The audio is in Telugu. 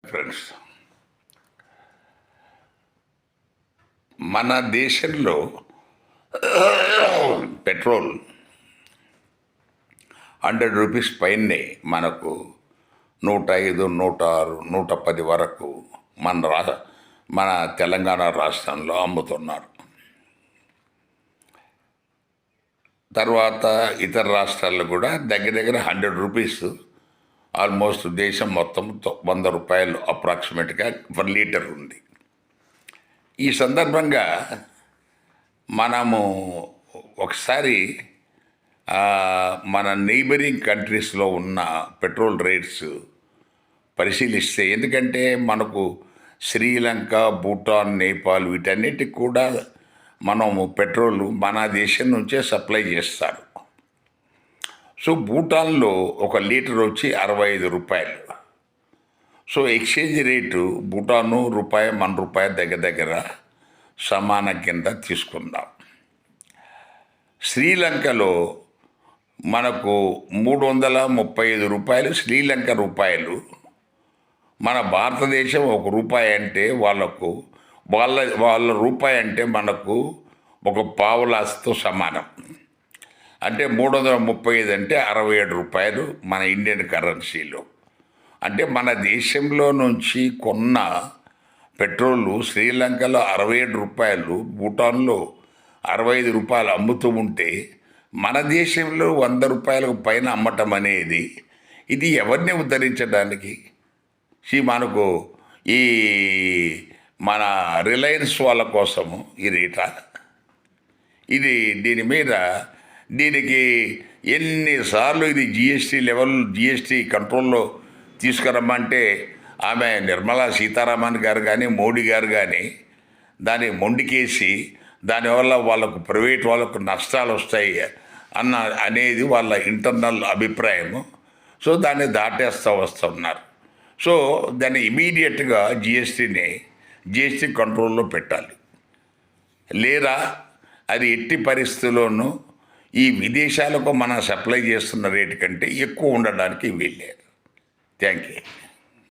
ఫ్రెండ్స్, మన దేశంలో పెట్రోల్ 100 రూపీస్ పైనే మనకు 105, 106, 110 వరకు మన తెలంగాణ రాష్ట్రంలో అమ్ముతున్నారు. తర్వాత ఇతర రాష్ట్రాల్లో కూడా దగ్గర దగ్గర 100 రూపీస్, ఆల్మోస్ట్ దేశం మొత్తం 100 రూపాయలు అప్రాక్సిమేట్గా 1 లీటర్ ఉంది. ఈ సందర్భంగా మనము ఒకసారి మన నైబరింగ్ కంట్రీస్లో ఉన్న పెట్రోల్ రేట్స్ పరిశీలిస్తే, ఎందుకంటే మనకు శ్రీలంక, భూటాన్, నేపాల్ వీటన్నిటికి కూడా మనము పెట్రోల్ మన దేశం నుంచే సప్లై చేస్తారు. సో భూటాన్లో 1 లీటర్ వచ్చి 65 రూపాయలు. సో ఎక్స్చేంజ్ రేటు భూటాను రూపాయి, మన రూపాయి దగ్గర దగ్గర సమానం కింద తీసుకుందాం. శ్రీలంకలో మనకు 335 రూపాయలు శ్రీలంక రూపాయలు. మన భారతదేశం 1 రూపాయి అంటే వాళ్ళకు వాళ్ళ రూపాయి అంటే మనకు 1 పావులాస్తో సమానం. అంటే 335 అంటే 67 రూపాయలు మన ఇండియన్ కరెన్సీలో. అంటే మన దేశంలో నుంచి కొన్న పెట్రోలు శ్రీలంకలో 67 రూపాయలు, భూటాన్లో 65 రూపాయలు అమ్ముతూ ఉంటే మన దేశంలో 100 రూపాయలకు పైన అమ్మటం అనేది ఇది ఎవరిని ఉద్ధరించడానికి? మనకు ఈ మన రిలయన్స్ వాళ్ళ కోసము ఈ రేటా? దీనికి ఎన్నిసార్లు ఇది జిఎస్టీ కంట్రోల్లో తీసుకురమ్మంటే ఆమె నిర్మలా సీతారామన్ గారు కానీ, మోడీ గారు కానీ దాన్ని మొండికేసి దానివల్ల వాళ్ళకు ప్రైవేట్ వాళ్ళకు నష్టాలు వస్తాయి అనేది వాళ్ళ ఇంటర్నల్ అభిప్రాయము. సో దాన్ని దాటేస్తూ వస్తున్నారు. సో దాన్ని ఇమీడియట్గా జిఎస్టీ కంట్రోల్లో పెట్టాలి. లేదా అది ఎట్టి పరిస్థితుల్లోనూ ఈ విదేశాలకు మనం సప్లై చేస్తున్న రేటు కంటే ఎక్కువ ఉండడానికి వీల్లేదు. Thank you.